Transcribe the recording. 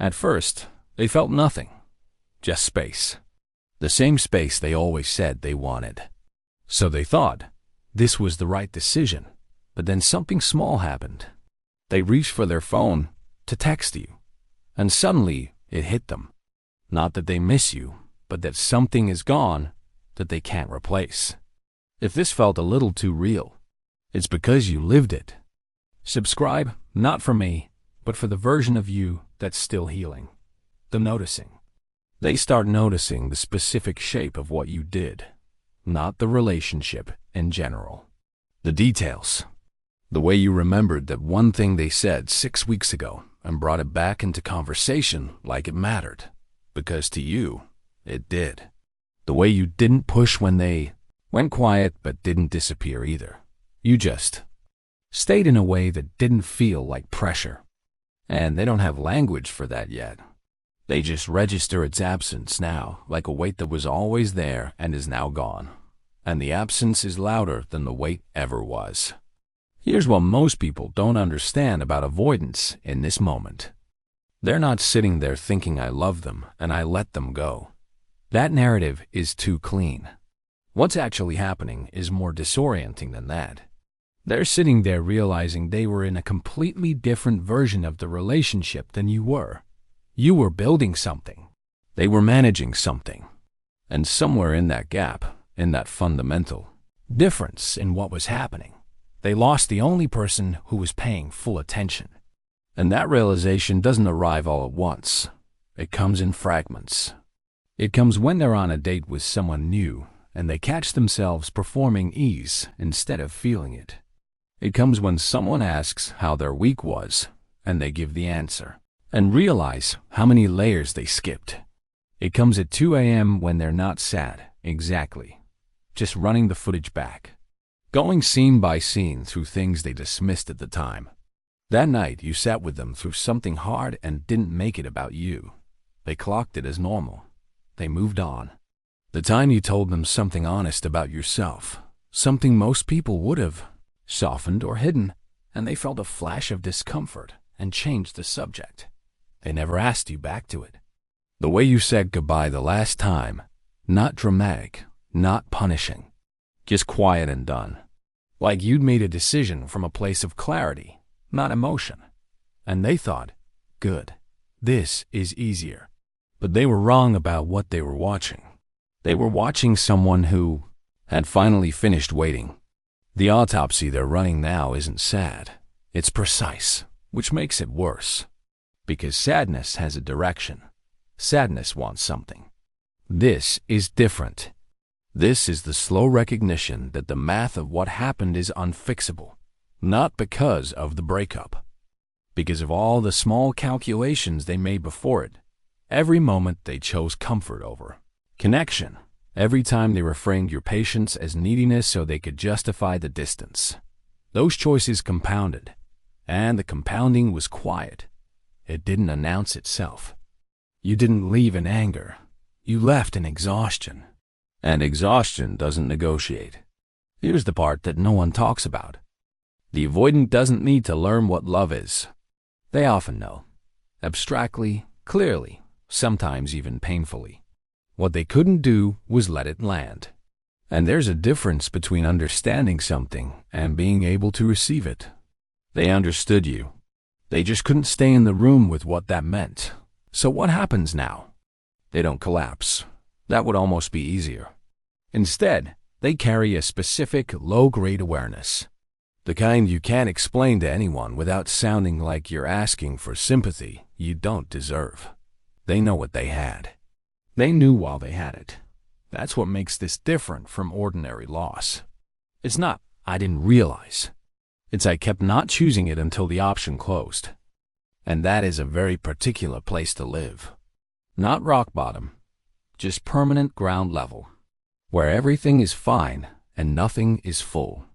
At first, they felt nothing, just space. The same space they always said they wanted. So they thought this was the right decision, but then something small happened. They reached for their phone to text you, and suddenly it hit them. Not that they miss you, but that something is gone that they can't replace. If this felt a little too real, it's because you lived it. Subscribe, not for me, but for the version of you that's still healing. The noticing. They start noticing the specific shape of what you did, not the relationship in general. The details. The way you remembered that one thing they said 6 weeks ago and brought it back into conversation like it mattered, because to you, it did. The way you didn't push when they went quiet but didn't disappear either. You just stayed in a way that didn't feel like pressure. And they don't have language for that yet. They just register its absence now, like a weight that was always there and is now gone. And the absence is louder than the weight ever was. Here's what most people don't understand about avoidance in this moment. They're not sitting there thinking I love them and I let them go. That narrative is too clean. What's actually happening is more disorienting than that. They're sitting there realizing they were in a completely different version of the relationship than you were. You were building something. They were managing something. And somewhere in that gap, in that fundamental difference in what was happening, they lost the only person who was paying full attention. And that realization doesn't arrive all at once. It comes in fragments. It comes when they're on a date with someone new and they catch themselves performing ease instead of feeling it. It comes when someone asks how their week was and they give the answer and realize how many layers they skipped. It comes at 2 a.m. when they're not sad, exactly, just running the footage back, going scene by scene through things they dismissed at the time. That night you sat with them through something hard and didn't make it about you. They clocked it as normal. They moved on. The time you told them something honest about yourself, something most people would have softened or hidden, and they felt a flash of discomfort and changed the subject. They never asked you back to it. The way you said goodbye the last time, not dramatic, not punishing, just quiet and done. Like you'd made a decision from a place of clarity, not emotion. And they thought, good, this is easier. But they were wrong about what they were watching. They were watching someone who had finally finished waiting. The autopsy they're running now isn't sad. It's precise, which makes it worse. Because sadness has a direction. Sadness wants something. This is different. This is the slow recognition that the math of what happened is unfixable, not because of the breakup. Because of all the small calculations they made before it, every moment they chose comfort over connection. Every time they reframed your patience as neediness so they could justify the distance. Those choices compounded, and the compounding was quiet. It didn't announce itself. You didn't leave in anger. You left in exhaustion. And exhaustion doesn't negotiate. Here's the part that no one talks about. The avoidant doesn't need to learn what love is. They often know. Abstractly, clearly, sometimes even painfully. What they couldn't do was let it land. And there's a difference between understanding something and being able to receive it. They understood you. They just couldn't stay in the room with what that meant. So what happens now? They don't collapse. That would almost be easier. Instead, they carry a specific low-grade awareness. The kind you can't explain to anyone without sounding like you're asking for sympathy you don't deserve. They know what they had. They knew while they had it. That's what makes this different from ordinary loss. It's not, I didn't realize. It's I kept not choosing it until the option closed. And that is a very particular place to live. Not rock bottom, just permanent ground level, where everything is fine and nothing is full.